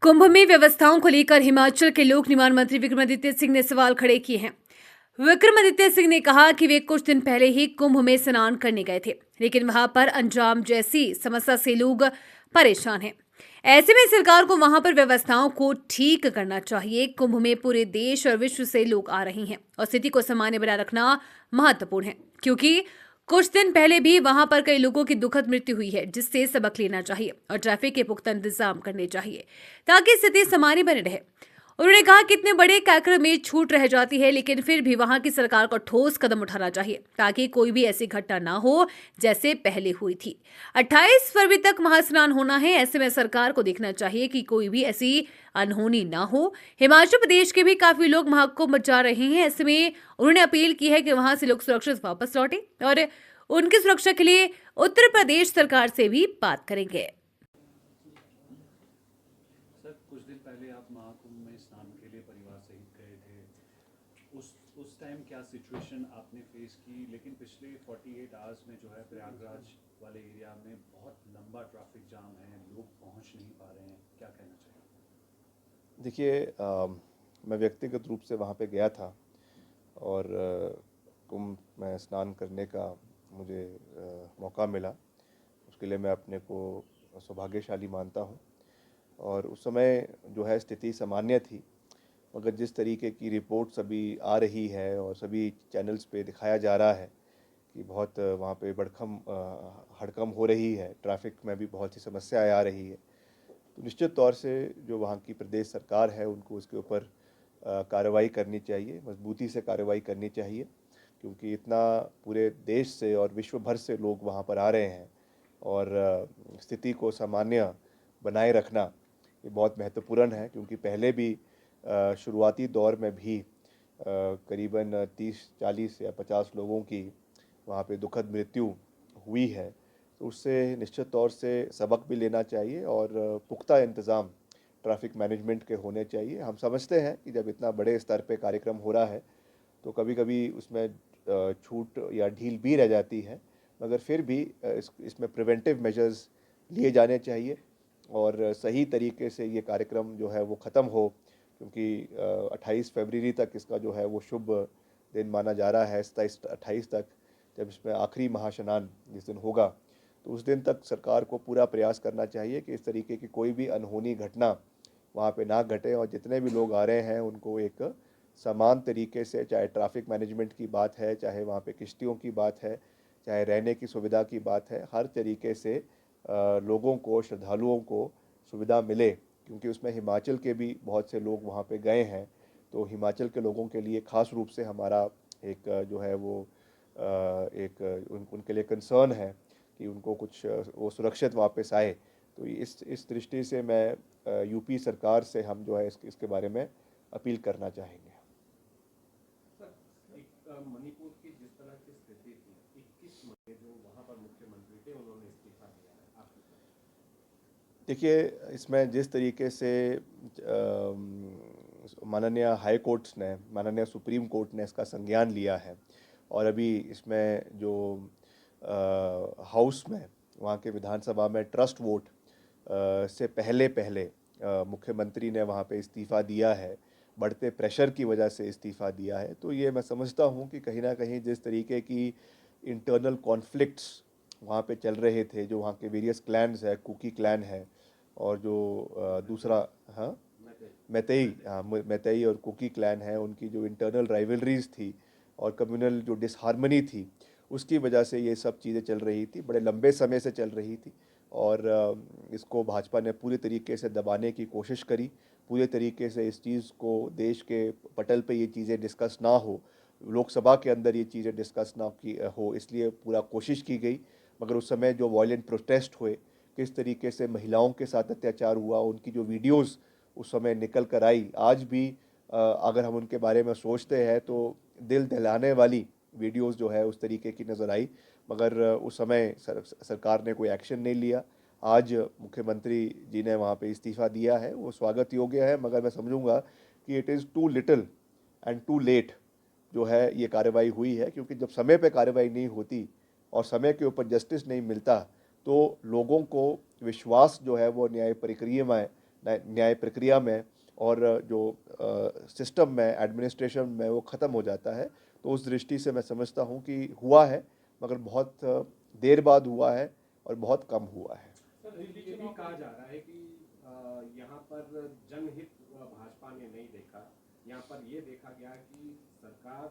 कुंभ में व्यवस्थाओं को लेकर हिमाचल के लोक निर्माण मंत्री विक्रमादित्य सिंह ने सवाल खड़े किए हैं। विक्रमादित्य सिंह ने कहा कि वे कुछ दिन पहले ही कुंभ में स्नान करने गए थे, लेकिन वहां पर अंजाम जैसी समस्या से लोग परेशान हैं। ऐसे में सरकार को वहां पर व्यवस्थाओं को ठीक करना चाहिए। कुंभ में पूरे देश और विश्व से लोग आ रहे हैं और स्थिति को सामान्य बनाए रखना महत्वपूर्ण है, क्योंकि कुछ दिन पहले भी वहां पर कई लोगों की दुखद मृत्यु हुई है, जिससे सबक लेना चाहिए और ट्रैफिक के पुख्ता इंतजाम करने चाहिए ताकि स्थिति सामान्य बनी रहे। उन्होंने कहा कि इतने बड़े कार्यक्रम में छूट रह जाती है, लेकिन फिर भी वहां की सरकार को ठोस कदम उठाना चाहिए ताकि कोई भी ऐसी घटना ना हो जैसे पहले हुई थी। 28 फरवरी तक महास्नान होना है। ऐसे में सरकार को देखना चाहिए कि कोई भी ऐसी अनहोनी ना हो। हिमाचल प्रदेश के भी काफी लोग महाकुंभ जा रहे हैं। ऐसे में उन्होंने अपील की है कि वहां से लोग सुरक्षित वापस लौटे और उनकी सुरक्षा के लिए उत्तर प्रदेश सरकार से भी बात करेंगे। सर, कुछ दिन पहले आप महाकुंभ में स्नान के लिए परिवार सहित गए थे। उस टाइम क्या सिचुएशन आपने फेस की? लेकिन पिछले 48 आवर्स में जो है प्रयागराज वाले एरिया में बहुत लंबा ट्रैफिक जाम है, लोग पहुंच नहीं पा रहे हैं, क्या कहना चाहिए? देखिए, मैं व्यक्तिगत रूप से वहाँ पे गया था और कुंभ में स्नान करने का मुझे मौका मिला। उसके लिए मैं अपने को सौभाग्यशाली मानता हूँ। और उस समय जो है स्थिति सामान्य थी, मगर जिस तरीके की रिपोर्ट्स अभी आ रही है और सभी चैनल्स पे दिखाया जा रहा है कि बहुत वहाँ पे हड़कंप हो रही है, ट्रैफिक में भी बहुत सी समस्याएं आ रही है। तो निश्चित तौर से जो वहाँ की प्रदेश सरकार है उनको उसके ऊपर कार्रवाई करनी चाहिए, मजबूती से कार्रवाई करनी चाहिए, क्योंकि इतना पूरे देश से और विश्व भर से लोग वहाँ पर आ रहे हैं और स्थिति को सामान्य बनाए रखना ये बहुत महत्वपूर्ण है। क्योंकि पहले भी शुरुआती दौर में भी करीबन 30, 40 या 50 लोगों की वहाँ पे दुखद मृत्यु हुई है। तो उससे निश्चित तौर से सबक भी लेना चाहिए और पुख्ता इंतज़ाम ट्रैफिक मैनेजमेंट के होने चाहिए। हम समझते हैं कि जब इतना बड़े स्तर पे कार्यक्रम हो रहा है तो कभी कभी उसमें छूट या ढील भी रह जाती है, मगर फिर भी इसमें प्रिवेंटिव मेजर्स लिए जाने चाहिए और सही तरीके से ये कार्यक्रम जो है वो ख़त्म हो। क्योंकि 28 फरवरी तक इसका जो है वो शुभ दिन माना जा रहा है, 27-28 तक, जब इसमें आखिरी महास्नान जिस दिन होगा, तो उस दिन तक सरकार को पूरा प्रयास करना चाहिए कि इस तरीके की कोई भी अनहोनी घटना वहाँ पे ना घटे और जितने भी लोग आ रहे हैं उनको एक समान तरीके से, चाहे ट्रैफिक मैनेजमेंट की बात है, चाहे वहाँ पे किश्तियों की बात है, चाहे रहने की सुविधा की बात है, हर तरीके से लोगों को, श्रद्धालुओं को सुविधा मिले। क्योंकि उसमें हिमाचल के भी बहुत से लोग वहाँ पे गए हैं, तो हिमाचल के लोगों के लिए ख़ास रूप से हमारा एक जो है वो उनके लिए कंसर्न है कि उनको कुछ वो सुरक्षित वापस आए। तो इस दृष्टि से मैं यूपी सरकार से हम जो है इसके बारे में अपील करना चाहेंगे। सर, एक मणिपुर की जिस तरह की स्थिति थी, 21 मई जो वहाँ पर मुख्यमंत्री थे उन्होंने इस्तीफा दिया है, आपकी देखिए, इसमें जिस तरीके से माननीय हाई कोर्ट्स ने, माननीय सुप्रीम कोर्ट ने इसका संज्ञान लिया है और अभी इसमें जो हाउस में, वहाँ के विधानसभा में ट्रस्ट वोट से पहले पहले मुख्यमंत्री ने वहाँ पे इस्तीफ़ा दिया है, बढ़ते प्रेशर की वजह से इस्तीफ़ा दिया है। तो ये मैं समझता हूँ कि कहीं ना कहीं जिस तरीके की इंटरनल कॉन्फ्लिक्ट्स वहाँ पे चल रहे थे, जो वहाँ के वेरियस क्लैन्स है, कुकी क्लैन है और जो दूसरा, हाँ, मैतेई और कुकी क्लैन है, उनकी जो इंटरनल राइवलरीज थी और कम्युनल जो डिसहारमनी थी, उसकी वजह से ये सब चीज़ें चल रही थी, बड़े लंबे समय से चल रही थी। और इसको भाजपा ने पूरी तरीके से दबाने की कोशिश करी, पूरे तरीके से इस चीज़ को देश के पटल पे ये चीज़ें डिस्कस ना हो, लोकसभा के अंदर ये चीज़ें डिस्कस ना की हो, इसलिए पूरा कोशिश की गई। मगर उस समय जो वायलेंट प्रोटेस्ट हुए, किस तरीके से महिलाओं के साथ अत्याचार हुआ, उनकी जो वीडियोज़ उस समय निकल कर आई, आज भी अगर हम उनके बारे में सोचते हैं तो दिल दहलाने वाली वीडियोस जो है उस तरीके की नज़र आई। मगर उस समय सरकार ने कोई एक्शन नहीं लिया। आज मुख्यमंत्री जी ने वहाँ पे इस्तीफ़ा दिया है, वो स्वागत योग्य है, मगर मैं समझूंगा कि it is too little and too late जो है ये कार्रवाई हुई है। क्योंकि जब समय पे कार्रवाई नहीं होती और समय के ऊपर जस्टिस नहीं मिलता, तो लोगों को विश्वास जो है वो न्याय प्रक्रिया में न्याय प्रक्रिया में और जो सिस्टम में, एडमिनिस्ट्रेशन में वो ख़त्म हो जाता है। तो उस दृष्टि से मैं समझता हूँ कि हुआ है, मगर बहुत देर बाद हुआ है और बहुत कम हुआ है। सर, ये भी कहा जा रहा है कि यहाँ पर जनहित भाजपा ने नहीं देखा। यहाँ पर ये देखा गया कि सरकार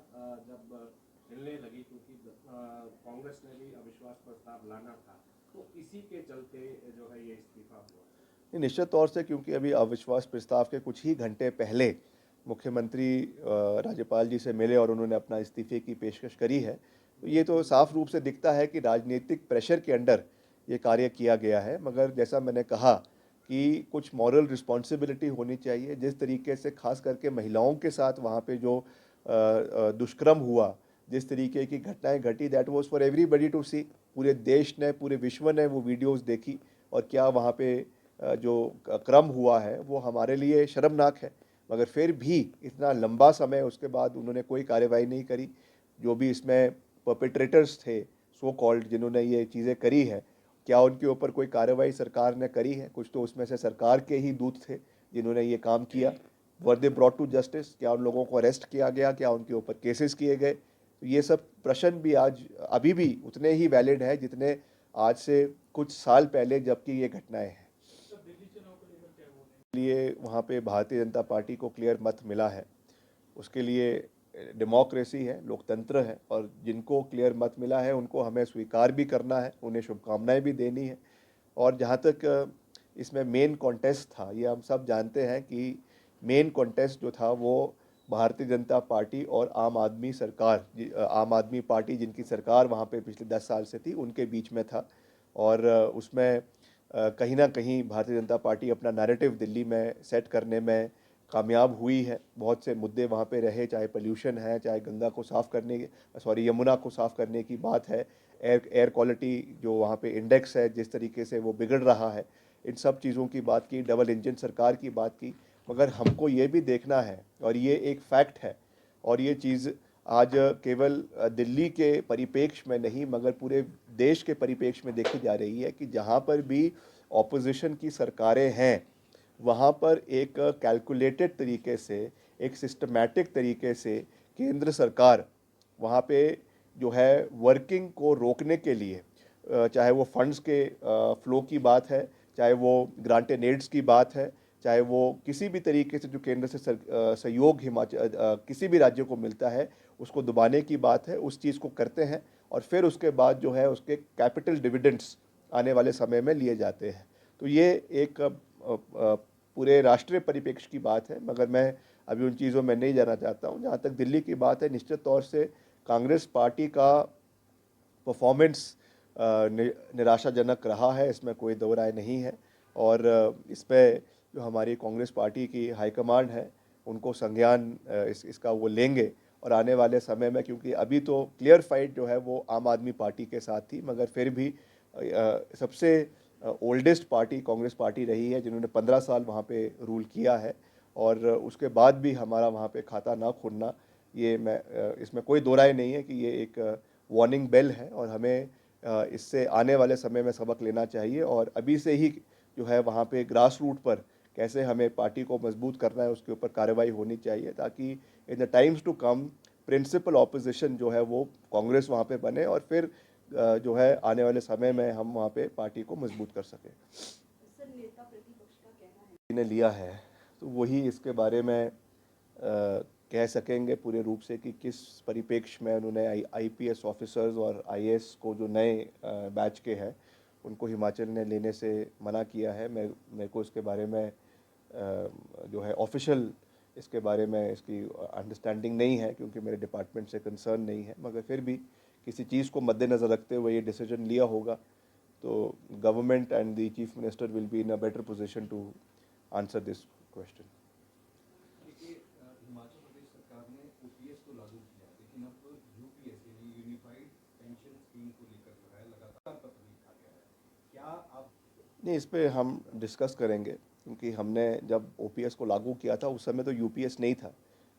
जब हिलने लगी, क्योंकि कांग्रेस ने भी अविश्वास प्रस्ताव लाना था, तो इसी के चलते जो है ये इस्तीफा हुआ। निश्चित तौर से, क्योंकि अभी अविश्वास प्रस्ताव के कुछ ही घंटे पहले मुख्यमंत्री राज्यपाल जी से मिले और उन्होंने अपना इस्तीफे की पेशकश करी है। तो ये तो साफ रूप से दिखता है कि राजनीतिक प्रेशर के अंडर ये कार्य किया गया है। मगर जैसा मैंने कहा कि कुछ मॉरल रिस्पॉन्सिबिलिटी होनी चाहिए। जिस तरीके से खास करके महिलाओं के साथ वहाँ पे जो दुष्कर्म हुआ, जिस तरीके की घटनाएं घटी, that was for everybody to see. पूरे देश ने, पूरे विश्व ने वो वीडियोस देखी और क्या वहाँ पे जो क्रम हुआ है वो हमारे लिए शर्मनाक है। मगर फिर भी इतना लंबा समय उसके बाद उन्होंने कोई कार्रवाई नहीं करी। जो भी इसमें परपेट्रेटर्स थे, सो कॉल्ड, जिन्होंने ये चीज़ें करी है, क्या उनके ऊपर कोई कार्रवाई सरकार ने करी है? कुछ तो उसमें से सरकार के ही दूत थे जिन्होंने ये काम किया। वर दे ब्रॉट टू जस्टिस? क्या उन लोगों को अरेस्ट किया गया? क्या उनके ऊपर केसेस किए गए? तो ये सब प्रश्न भी आज अभी भी उतने ही वैलिड है जितने आज से कुछ साल पहले जबकि ये घटनाएं हैं। लिए वहाँ पे भारतीय जनता पार्टी को क्लियर मत मिला है। उसके लिए डेमोक्रेसी है, लोकतंत्र है, और जिनको क्लियर मत मिला है उनको हमें स्वीकार भी करना है, उन्हें शुभकामनाएं भी देनी है। और जहाँ तक इसमें मेन कॉन्टेस्ट था, ये हम सब जानते हैं कि मेन कॉन्टेस्ट जो था वो भारतीय जनता पार्टी और आम आदमी सरकार, आम आदमी पार्टी जिनकी सरकार वहाँ पे पिछले 10 साल से थी, उनके बीच में था। और उसमें कहीं ना कहीं भारतीय जनता पार्टी अपना नैरेटिव दिल्ली में सेट करने में कामयाब हुई है। बहुत से मुद्दे वहाँ पे रहे, चाहे पोल्यूशन है, चाहे गंगा को साफ़ करने, यमुना को साफ़ करने की बात है, एयर क्वालिटी जो वहाँ पे इंडेक्स है जिस तरीके से वो बिगड़ रहा है, इन सब चीज़ों की बात की, डबल इंजन सरकार की बात की। मगर हमको ये भी देखना है, और ये एक फैक्ट है, और ये चीज़ आज केवल दिल्ली के परिप्रेक्ष्य में नहीं मगर पूरे देश के परिप्रेक्ष्य में देखी जा रही है कि जहाँ पर भी ऑपोजिशन की सरकारें हैं, वहाँ पर एक कैलकुलेटेड तरीके से, एक सिस्टमैटिक तरीके से केंद्र सरकार वहाँ पे जो है वर्किंग को रोकने के लिए, चाहे वो फंड्स के फ्लो की बात है, चाहे वो ग्रांट एंड एड्स की बात है, चाहे वो किसी भी तरीके से जो केंद्र से सहयोग किसी भी राज्य को मिलता है उसको दबाने की बात है, उस चीज़ को करते हैं। और फिर उसके बाद जो है उसके कैपिटल डिविडेंड्स आने वाले समय में लिए जाते हैं। तो ये एक पूरे राष्ट्रीय परिप्रेक्ष्य की बात है, मगर मैं अभी उन चीज़ों में नहीं जाना चाहता हूँ। जहाँ तक दिल्ली की बात है, निश्चित तौर से कांग्रेस पार्टी का परफॉर्मेंस निराशाजनक रहा है, इसमें कोई दो राय नहीं है। और इस पर जो हमारी कांग्रेस पार्टी की हाईकमांड है उनको संज्ञान इसका वो लेंगे। और आने वाले समय में, क्योंकि अभी तो क्लियर फाइट जो है वो आम आदमी पार्टी के साथ थी, मगर फिर भी सबसे ओल्डेस्ट पार्टी कांग्रेस पार्टी रही है जिन्होंने 15 साल वहाँ पे रूल किया है। और उसके बाद भी हमारा वहाँ पे खाता ना खुलना, ये इसमें कोई दो राय नहीं है कि ये एक वार्निंग बेल है, और हमें इससे आने वाले समय में सबक लेना चाहिए। और अभी से ही जो है वहाँ पे ग्रास रूट पर कैसे हमें पार्टी को मजबूत करना है उसके ऊपर कार्रवाई होनी चाहिए, ताकि in the times to come principal opposition जो है वो कांग्रेस वहाँ पे बने, और फिर जो है आने वाले समय में हम वहाँ पे पार्टी को मजबूत कर सकें। सर, नेता प्रतिपक्ष का कहना है ने लिया है तो वही इसके बारे में कह सकेंगे पूरे रूप से कि किस परिप्रेक्ष्य में उन्होंने आईपीएस ऑफिसर्स और आईएएस को जो नए बैच के हैं उनको हिमाचल ने लेने से मना किया है। मेरे को इसके बारे में जो है ऑफिशियल इसके बारे में इसकी अंडरस्टैंडिंग नहीं है, क्योंकि मेरे डिपार्टमेंट से कंसर्न नहीं है। मगर फिर भी किसी चीज़ को मद्देनज़र रखते हुए ये डिसीजन लिया होगा, तो government and the chief minister will be in a better position to answer this question. देखिए, हिमाचल प्रदेश सरकार ने ओपीएस तो लागू किया, लेकिन अब यूपीएस यानी यूनिफाइड पेंशन स्कीम को लेकर जो है लगातार पत्र लिखा गया है। क्या आप नहीं, इस पे हम डिस्कस करेंगे, क्योंकि हमने जब ओपीएस को लागू किया था उस समय तो यूपीएस नहीं था,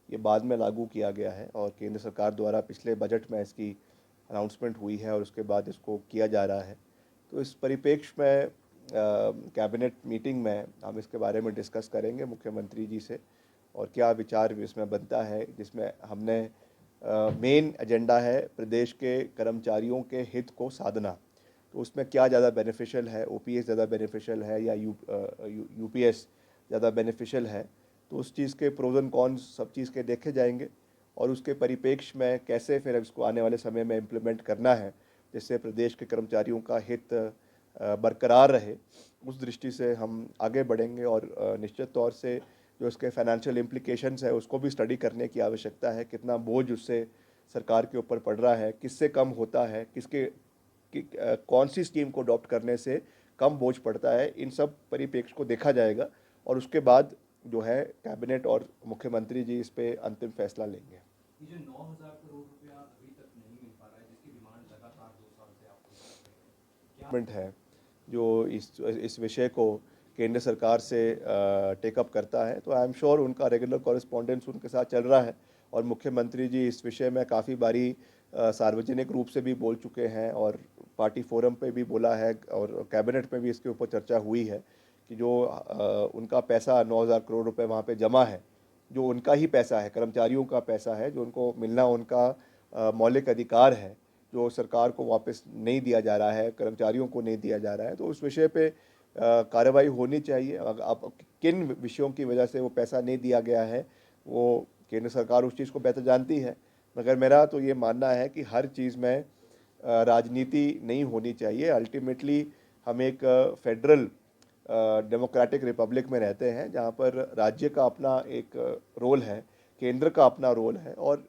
ये बाद में लागू किया गया है। और केंद्र सरकार द्वारा पिछले बजट में इसकी अनाउंसमेंट हुई है और उसके बाद इसको किया जा रहा है। तो इस परिप्रेक्ष्य में कैबिनेट मीटिंग में हम इसके बारे में डिस्कस करेंगे मुख्यमंत्री जी से, और क्या विचार इसमें बनता है, जिसमें हमने मेन एजेंडा है प्रदेश के कर्मचारियों के हित को साधना। तो उसमें क्या ज़्यादा बेनिफिशियल है, ओपीएस ज़्यादा बेनिफिशियल है या यूपीएस ज़्यादा बेनिफिशियल है, तो उस चीज़ के प्रोज एंड कॉन्स सब चीज़ के देखे जाएंगे, और उसके परिप्रेक्ष्य में कैसे फिर इसको आने वाले समय में इम्प्लीमेंट करना है जिससे प्रदेश के कर्मचारियों का हित बरकरार रहे, उस दृष्टि से हम आगे बढ़ेंगे। और निश्चित तौर से जो इसके फाइनेंशियल इम्प्लीकेशंस है उसको भी स्टडी करने की आवश्यकता है, कितना बोझ उससे सरकार के ऊपर पड़ रहा है, किससे कम होता है, कौन सी स्कीम को अडॉप्ट करने से कम बोझ पड़ता है, इन सब परिप्रेक्ष्य को देखा जाएगा, और उसके बाद जो है कैबिनेट और मुख्यमंत्री जी इस पे अंतिम फैसला लेंगे। ये जो 9,000 करोड़ रुपया अभी तक नहीं मिल पा रहा है, जिसकी डिमांड लगातार 2 साल से आप लोग कर रहे हैं, गवर्नमेंट है जो इस विषय को केंद्र सरकार से टेकअप करता है, तो आई एम श्योर उनका रेगुलर कॉरेस्पॉन्डेंस उनके साथ चल रहा है, और मुख्यमंत्री जी इस विषय में काफ़ी बारी सार्वजनिक रूप से भी बोल चुके हैं, और पार्टी फोरम पे भी बोला है, और कैबिनेट में भी इसके ऊपर चर्चा हुई है कि जो उनका पैसा 9,000 करोड़ रुपए वहाँ पे जमा है, जो उनका ही पैसा है, कर्मचारियों का पैसा है, जो उनको मिलना उनका मौलिक अधिकार है, जो सरकार को वापस नहीं दिया जा रहा है, कर्मचारियों को नहीं दिया जा रहा है, तो उस विषय पे कार्रवाई होनी चाहिए। अब किन विषयों की वजह से वो पैसा नहीं दिया गया है, वो केंद्र सरकार उस चीज़ को बेहतर जानती है, मगर मेरा तो ये मानना है कि हर चीज़ में राजनीति नहीं होनी चाहिए। अल्टीमेटली हम एक फेडरल डेमोक्रेटिक रिपब्लिक में रहते हैं, जहाँ पर राज्य का अपना एक रोल है, केंद्र का अपना रोल है, और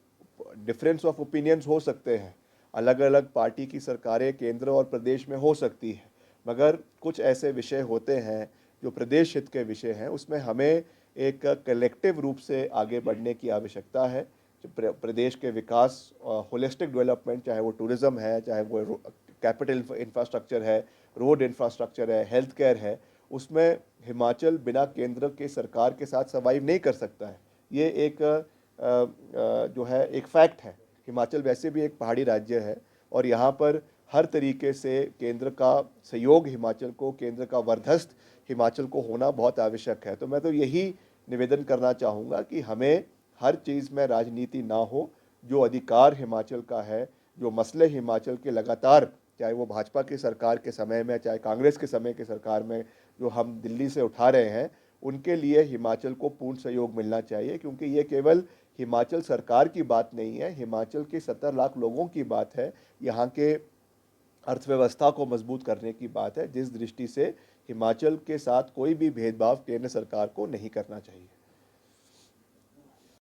डिफरेंस ऑफ ओपिनियंस हो सकते हैं, अलग अलग पार्टी की सरकारें केंद्र और प्रदेश में हो सकती है, मगर कुछ ऐसे विषय होते हैं जो प्रदेश हित के विषय हैं, उसमें हमें एक कलेक्टिव रूप से आगे बढ़ने की आवश्यकता है। जो प्रदेश के विकास, होलिस्टिक डेवलपमेंट, चाहे वो टूरिज़्म है, चाहे वो कैपिटल इंफ्रास्ट्रक्चर है, रोड इंफ्रास्ट्रक्चर है, हेल्थ केयर है, उसमें हिमाचल बिना केंद्र के सरकार के साथ सर्वाइव नहीं कर सकता है। ये एक जो है एक फैक्ट है। हिमाचल वैसे भी एक पहाड़ी राज्य है, और यहाँ पर हर तरीके से केंद्र का सहयोग हिमाचल को, केंद्र का वर्धस्त हिमाचल को होना बहुत आवश्यक है। तो मैं तो यही निवेदन करना चाहूँगा कि हमें हर चीज़ में राजनीति ना हो, जो अधिकार हिमाचल का है, जो मसले हिमाचल के लगातार, चाहे वो भाजपा की सरकार के समय में, चाहे कांग्रेस के समय की सरकार में, जो हम दिल्ली से उठा रहे हैं, उनके लिए हिमाचल को पूर्ण सहयोग मिलना चाहिए, क्योंकि ये केवल हिमाचल सरकार की बात नहीं है, हिमाचल के 70 लाख लोगों की बात है, यहाँ के अर्थव्यवस्था को मजबूत करने की बात है, जिस दृष्टि से हिमाचल के साथ कोई भी भेदभाव केंद्र सरकार को नहीं करना चाहिए।